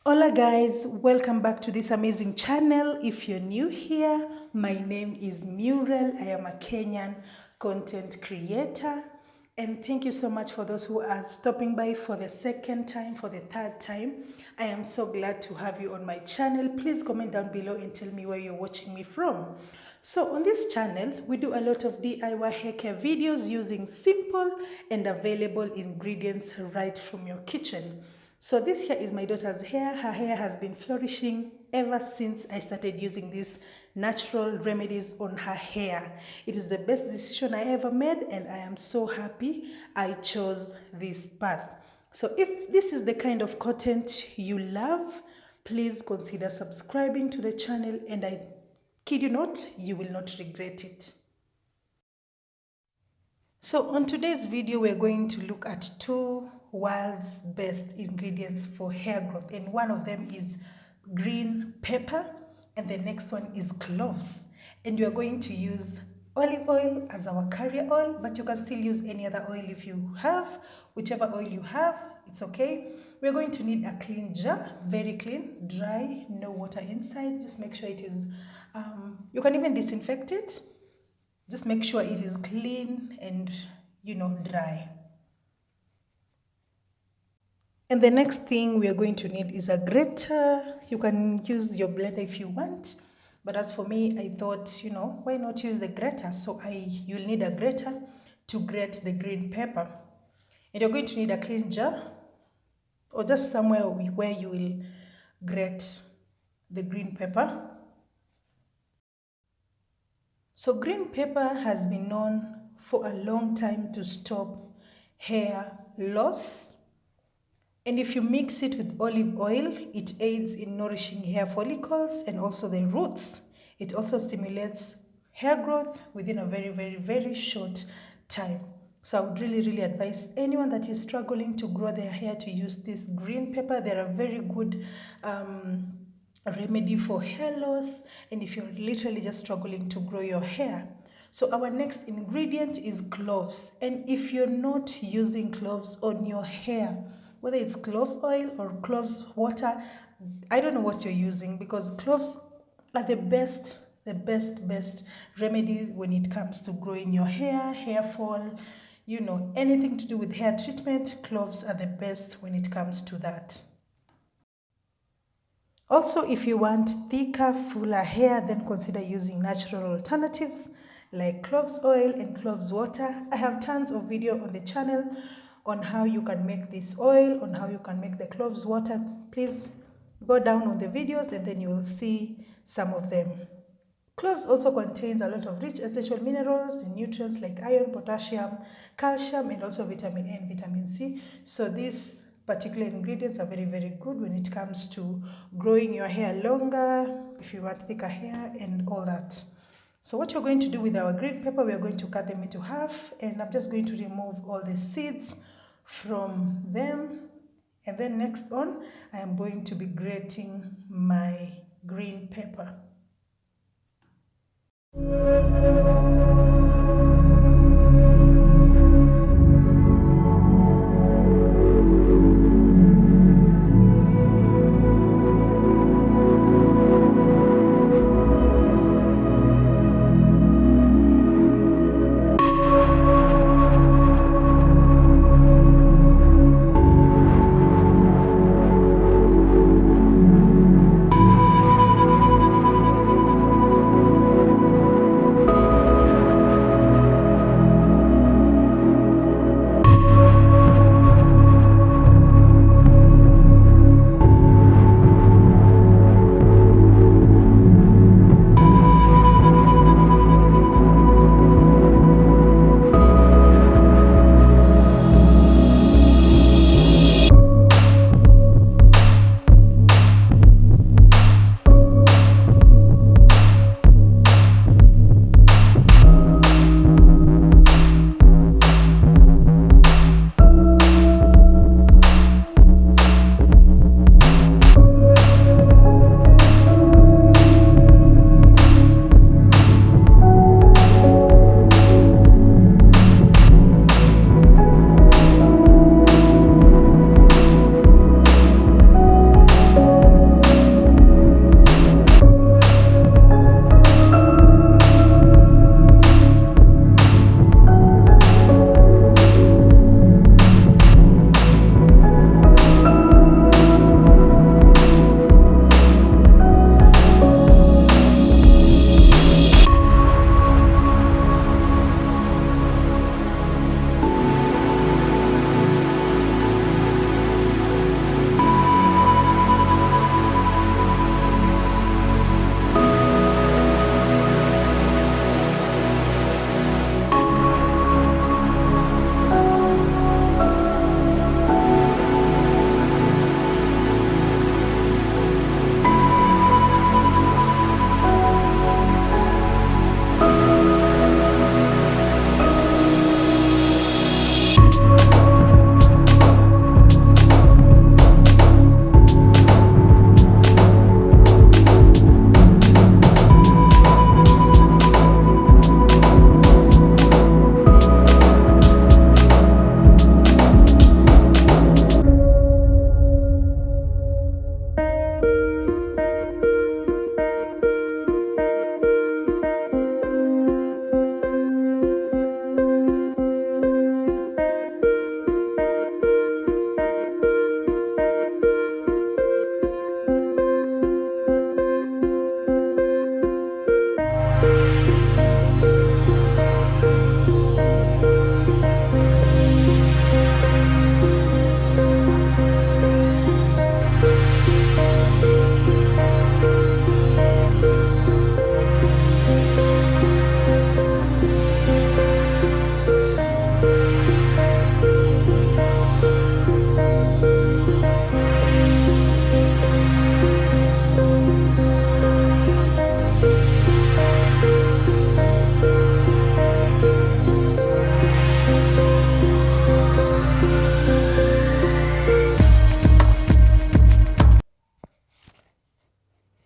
Hola guys, welcome back to this amazing channel. If you're new here, my name is Muriel. I am a Kenyan content creator. And thank you so much for those who are stopping by for the second time, for the third time. I am so glad to have you on my channel. Please comment down below and tell me where you're watching me from. So on this channel, we do a lot of DIY hair care videos using simple and available ingredients right from your kitchen. So this here is my daughter's hair. Her hair has been flourishing ever since I started using these natural remedies on her hair. It is the best decision I ever made and I am so happy I chose this path. So if this is the kind of content you love, please consider subscribing to the channel and I kid you not, you will not regret it. So on today's video, we're going to look at two world's best ingredients for hair growth. And one of them is green pepper and the next one is cloves. And we are going to use olive oil as our carrier oil, but you can still use any other oil if you have. Whichever oil you have, it's okay. We're going to need a clean jar, very clean, dry, no water inside. Just make sure it is, you can even disinfect it. Just make sure it is clean and dry. And the next thing we are going to need is a grater. You can use your blender if you want, but as for me, I thought, why not use the grater? So you'll need a grater to grate the green pepper. And you're going to need a clean jar or just somewhere where you will grate the green pepper. So green pepper has been known for a long time to stop hair loss. And if you mix it with olive oil, it aids in nourishing hair follicles and also the roots. It also stimulates hair growth within a very, very, very short time. So I would really advise anyone that is struggling to grow their hair to use this green pepper. They're a very good remedy for hair loss and if you're literally just struggling to grow your hair. So our next ingredient is cloves, and if you're not using cloves on your hair, whether it's cloves oil or cloves water, I don't know what you're using, because cloves are the best remedies when it comes to growing your hair fall, anything to do with hair treatment. Cloves are the best when it comes to that. Also, if you want thicker, fuller hair, then consider using natural alternatives like cloves oil and cloves water. I have tons of video on the channel on how you can make this oil, on how you can make the cloves water. Please go down on the videos and then you will see some of them. Cloves also contains a lot of rich essential minerals and nutrients like iron, potassium, calcium, and also vitamin A and vitamin C. So these particular ingredients are very good when it comes to growing your hair longer, if you want thicker hair and all that. So what you're going to do with our green pepper, we are going to cut them into half, and I'm just going to remove all the seeds from them. And then next on, I am going to be grating my green pepper.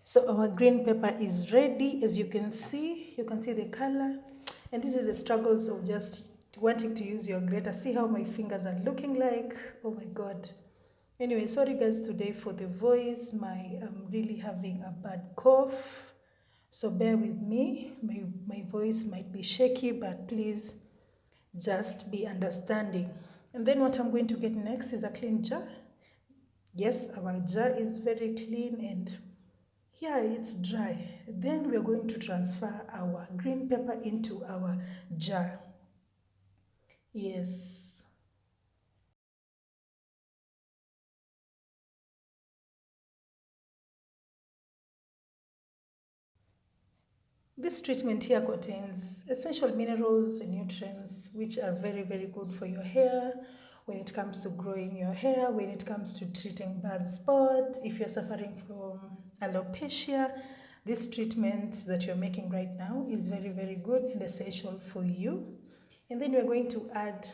So our green pepper is ready. As you can see the color. And this is the struggles of just wanting to use your grater. See how my fingers are looking like. Oh my God. Anyway, sorry guys today for the voice. I'm really having a bad cough. So bear with me. My voice might be shaky, but please just be understanding. And then what I'm going to get next is a clean jar. Yes, our jar is very clean and yeah, it's dry. Then we're going to transfer our green pepper into our jar. Yes. This treatment here contains essential minerals and nutrients which are very, very good for your hair when it comes to growing your hair, when it comes to treating bald spot. If you're suffering from alopecia, this treatment that you're making right now is very, very good and essential for you. And then we're going to add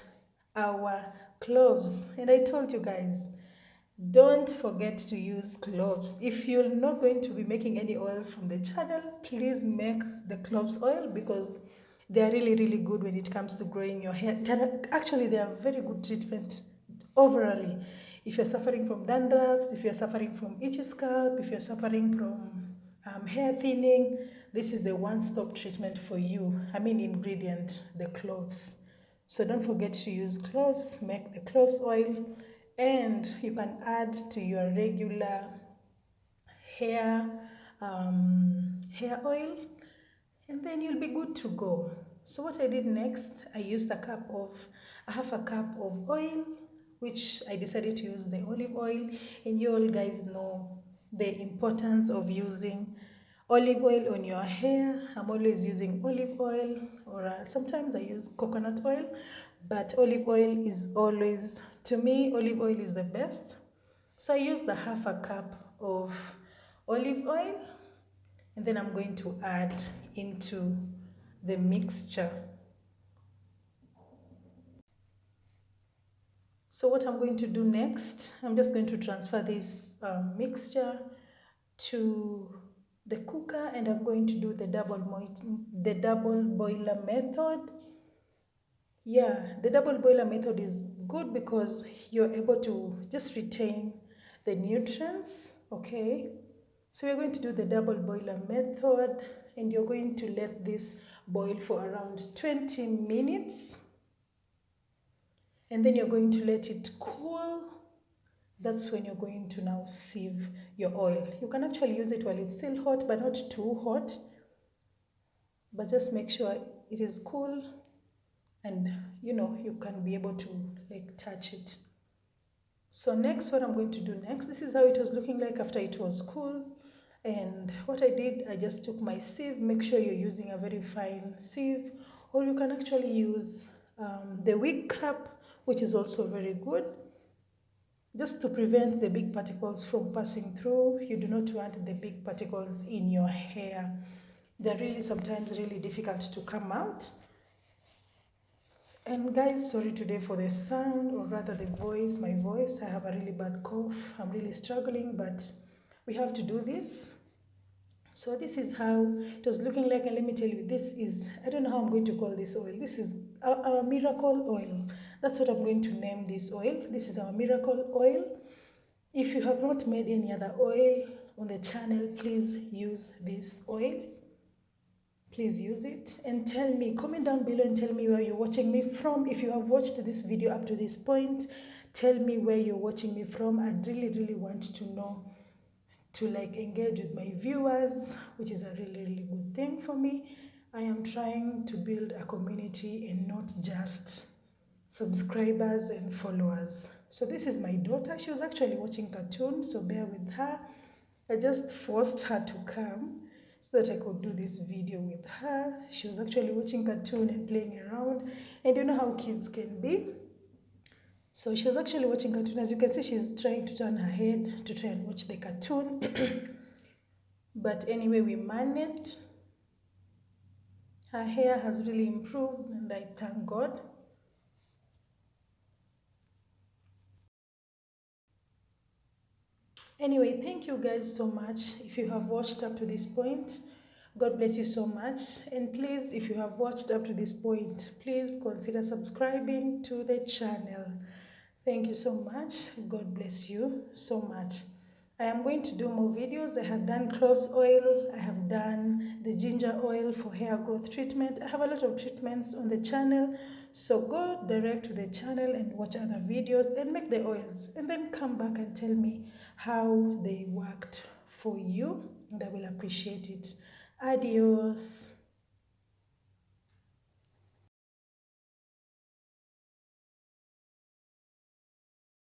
our cloves. And I told you guys, don't forget to use cloves. If you're not going to be making any oils from the channel, please make the cloves oil because they are really, really good when it comes to growing your hair. Actually, they are very good treatment overall. If you're suffering from dandruffs, if you're suffering from itchy scalp, if you're suffering from hair thinning, this is the one-stop treatment for you. I mean ingredient, the cloves. So don't forget to use cloves, make the cloves oil, and you can add to your regular hair hair oil, and then you'll be good to go. So what I did next, I used a half a cup of oil, which I decided to use the olive oil. And you all guys know the importance of using olive oil on your hair. I'm always using olive oil, or sometimes I use coconut oil, but olive oil is always, to me, olive oil is the best. So I used the half a cup of olive oil, and then I'm going to add into the mixture. So what I'm going to do next, I'm just going to transfer this mixture to the cooker, and I'm going to do the double boiler method. Yeah, the double boiler method is good because you're able to just retain the nutrients, okay? So we're going to do the double boiler method, and you're going to let this boil for around 20 minutes. And then you're going to let it cool. That's when you're going to now sieve your oil. You can actually use it while it's still hot, but not too hot. But just make sure it is cool and you can be able to like touch it. So next, what I'm going to do next, this is how it was looking like after it was cool. And what I did, I just took my sieve. Make sure you're using a very fine sieve, or you can actually use the wig cap, which is also very good, just to prevent the big particles from passing through. You do not want the big particles in your hair. They're really sometimes really difficult to come out. And guys, sorry today for the sound, or rather the voice, my voice. I have a really bad cough. I'm really struggling, but we have to do this. So this is how it was looking like, and let me tell you, this is, I don't know how I'm going to call this oil. This is our miracle oil. That's what I'm going to name this oil. This is our miracle oil. If you have not made any other oil on the channel, please use this oil. Please use it and tell me, comment down below and tell me where you're watching me from. If you have watched this video up to this point, tell me where you're watching me from. I'd really, really want to know, to like engage with my viewers, which is a really, really good thing for me. I am trying to build a community and not just subscribers and followers. So this is my daughter. She was actually watching cartoons, so bear with her. I just forced her to come so that I could do this video with her. She was actually watching cartoon and playing around, and you know how kids can be. So she was actually watching cartoon. As you can see, she's trying to turn her head to try and watch the cartoon. But anyway, we managed. Her hair has really improved, and I thank God. Anyway, thank you guys so much. If you have watched up to this point, God bless you so much. And please, if you have watched up to this point, please consider subscribing to the channel. Thank you so much. God bless you so much. I am going to do more videos. I have done cloves oil. I have done the ginger oil for hair growth treatment. I have a lot of treatments on the channel. So go direct to the channel and watch other videos and make the oils. And then come back and tell me how they worked for you. And I will appreciate it. Adios.